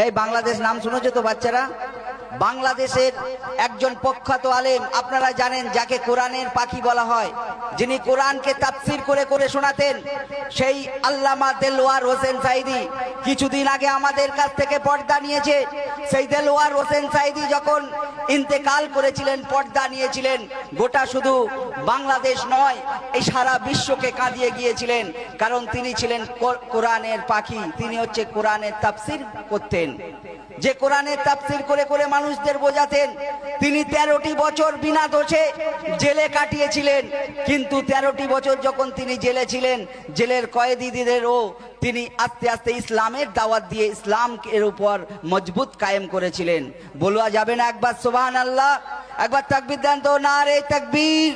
এই বাংলাদেশ নাম শুনেছো তো বাচ্চারা? বাংলাদেশের একজন প্রখ্যাত আলেম আপনারা জানেন, যাকে কোরআনের পাখি বলা হয়, যিনি কোরআনকে তাফসীর করে করে শোনাতেন, সেই আল্লামা দেলোয়ার হোসেন সাঈদী কিছুদিন আগে আমাদের কাছ থেকে পর্দা নিয়েছে। সেই দেলোয়ার হোসেন সাঈদী যখন ইন্তেকাল করেছিলেন, পর্দা নিয়েছিলেন, গোটা শুধু বাংলাদেশ নয়, এই সারা বিশ্বকে কাঁদিয়ে গিয়েছিলেন। কারণ তিনি ছিলেন কোরআনের পাখি, তিনি হচ্ছে কোরআনের তাফসীর করতেন, যে কোরআনের তাফসীর করে করে মানুষদের বোঝাতেন। তিনি 13টি বছর বিনা দোষে জেলে কাটিয়েছিলেন, কিন্তু 13টি বছর যখন তিনি জেলে ছিলেন, জেলের কয়েদিদেরও তিনি আস্তে আস্তে ইসলামের দাওয়াত দিয়ে ইসলাম এর উপর মজবুত কায়েম করেছিলেন। বলা যাবে না একবার সুবহানাল্লাহ? একবার তাকবীর দেন তো, নারে তাকবীর,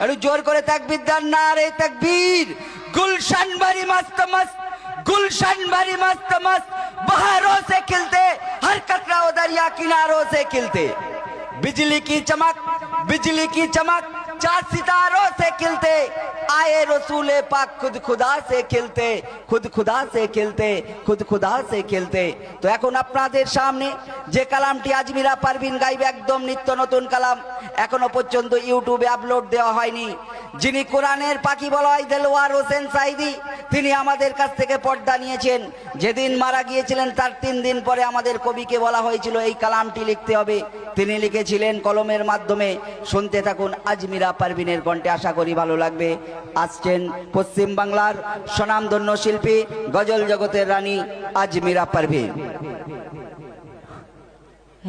একটু জোর করে তাকবীর দেন, নারে তাকবীর। গুলশান বাড়ি মস্ত মস্ত, गुलशन भरी मस्त मस्त बहारों से खिलते, हर कतरा दरिया किनारों से खिलते, बिजली की चमक, बिजली की चमक, चार सितारों से खिलते, आए रसूले पाक खुद खुदा से खिलते, खुद खुदा से खिलते, खुद खुदा से खिलते। तो এখন আপনাদের সামনে যে কালামটি আজমিরা পারভিন গাইবে, একদম নিত্য নতুন কালাম, এখনো পর্যন্ত ইউটিউবে আপলোড দেওয়া হয়নি। যিনি কোরআনের পাখি বলা হয় দেলোয়ার হোসেন সাঈদী, তিনি আমাদের কাছ থেকে পর্দা নিয়েছেন। যেদিন মারা গিয়েছিলেন তার 3 দিন পরে আমাদের কবিকে বলা হয়েছিল এই কালামটি লিখতে হবে, তিনি লিখেছিলেন কলমের মাধ্যমে। শুনতে থাকুন আজমিরা পারভিনের কণ্ঠে, আশা করি ভালো লাগবে। আসছেন পশ্চিম বাংলার স্বনামধন্য শিল্পী, গজল জগতের রানী Azmira Parveen.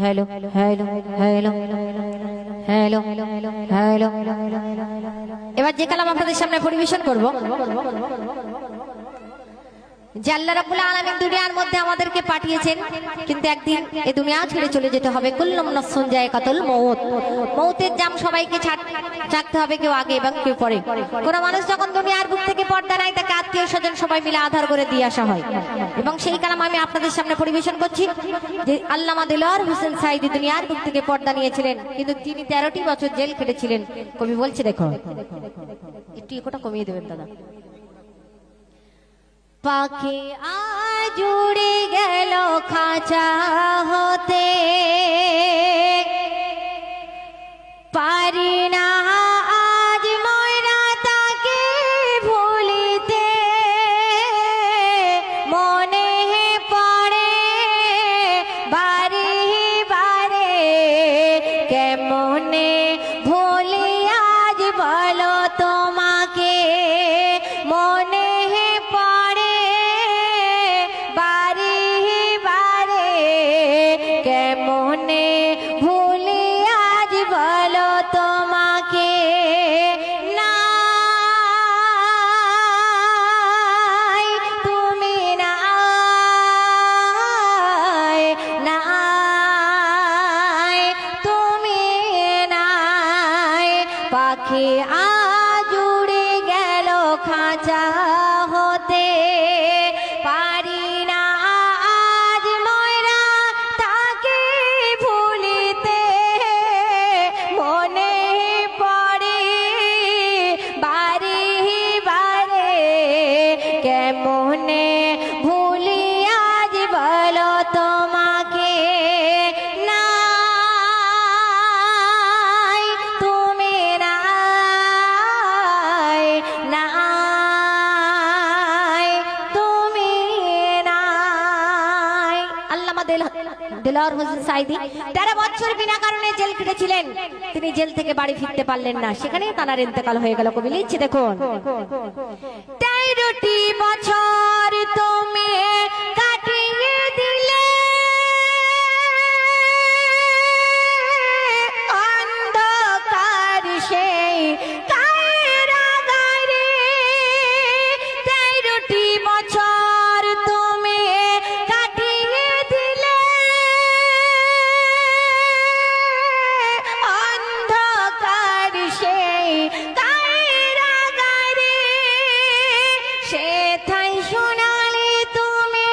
Hello hello hello hello hello. এবার যে কালাম আপনাদের সামনে পরিবেশন করব, যে আল্লাহ রাব্বুল আলামিন দুনিয়ার মধ্যে আমাদেরকে পাঠিয়েছেন, কিন্তু একদিন এই দুনিয়া ছেড়ে চলে যেতে হবে। কুল্লু নাফসুন যায়কাতুল মউত, মউতের জাম সবাইকে চাকতে হবে, কেউ আগে এবং কেউ পরে। কোন মানুষ যখন দুনিয়ার বুক থেকে পর্দা নেয়, তাকে আত্মীয় স্বজন সবাই মিলে আধার করে দিয়ে আসা হয়। এবং সেই কালাম আমি আপনাদের সামনে পরিবেশন করছি, যে আল্লামা দেলোয়ার হোসেন সাঈদী দুনিয়ার বুক থেকে পর্দা নিয়েছিলেন, কিন্তু তিনি 13টি বছর জেল কেটেছিলেন। কবি বলছে, দেখো একটু ইকোটা কমিয়ে দেবেন দাদা। পাখি আজ উড়ে গেল খাঁচা হতে, পারি না আজ ময়রা তাকে ভুলিতে, মনে পড়ে বারে বারে, কেমনে ভুলি আজ বলো তোমাকে, মনে পড়ে বারে বারে, কেমনে ভুলি আজ বলো তোমাকে। নাই তুমি নাই, নাই তুমি নাই, পাখি আজ উড়ে গেল খাঁচা হতে, পারি না আজ ময়রা তাকে ভুলিতে, মনে পড়ে বারে বারে, কেমনে ভুলি আজ বলো তোমাকে। নাই তুমি নাই, নাই তুমি নাই। আল্লামা দেলোয়ার হোসেন সাঈদী 13 বছর বিনা কারণে জেল কেটেছিলেন। তিনি জেল থেকে বাড়ি ফিরতে পারলেন না, সেখানেই তার ইন্তেকাল হয়ে গেল। কবি লিখছে, দেখুন 13টি বছর তুমি কাটিয়ে দিলে, অন্ধকার সেই কারাগারে, 13টি বছর তুমি কাটিয়ে দিলে, অন্ধকার সেই কারাগারে, সেথায় সোনালি তুমি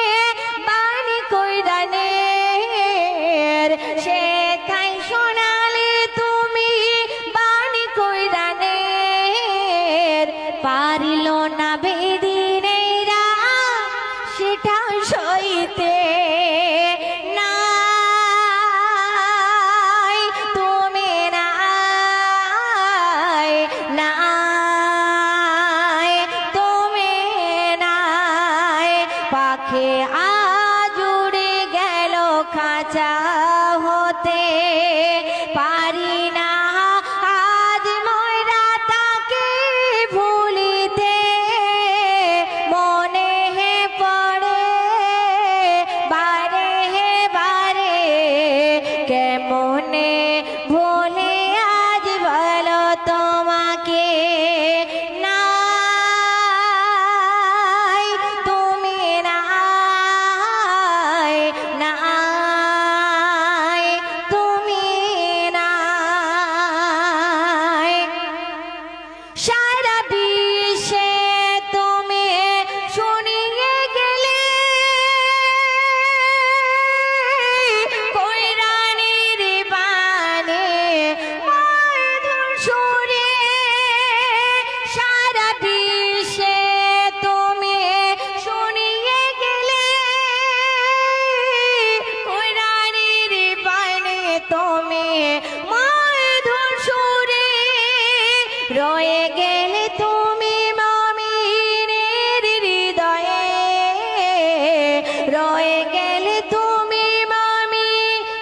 গেলে তুমি মামি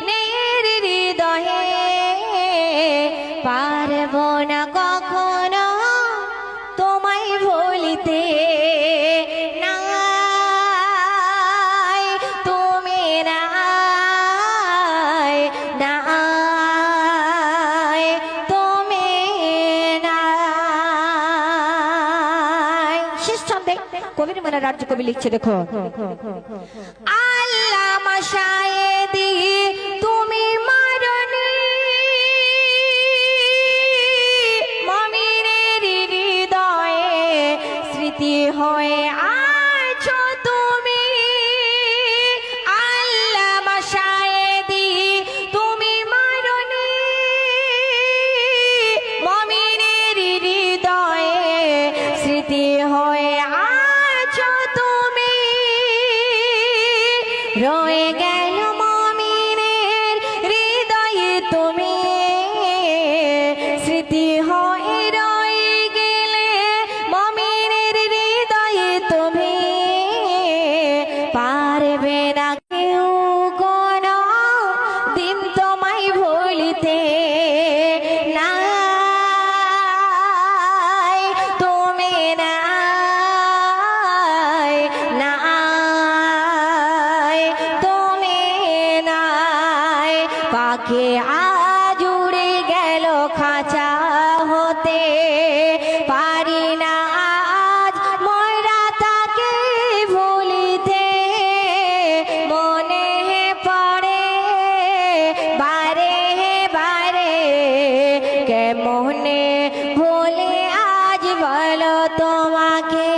নের হৃদয়ে পারবো না কখনো তোমায় ভুলিতে নাই তুমি নাই নাই তুমি নাই। শেষ ছন্দে কবির মনে রাজ্য কবি লিখছে, দেখো আল্লামা শায়েদি তুমি মারনি মমিনের হৃদয়ে স্মৃতি হয়ে আছো তুমি। আল্লামা শায়েদি তুমি মারনি মমিনের হৃদয়ে স্মৃতি হয়ে আছো তুমি। রয়ে গেল মমিনের হৃদয়ে তুমি স্মৃতি হয়ে রয়ে গেলে মমিনের হৃদয়ে তুমি। পারবে না কেউ কোনো দিন তোমায় ভুলিতে নাই তুমি নাই নাই তুমি নাই। পাখি আজ উড়ে গেল খাঁচা হতে পারি না আজ ময়রা তাকে ভুলিতে মনে পড়ে বারে বারে কেমনে ভুলে আজ বলো তোমাকে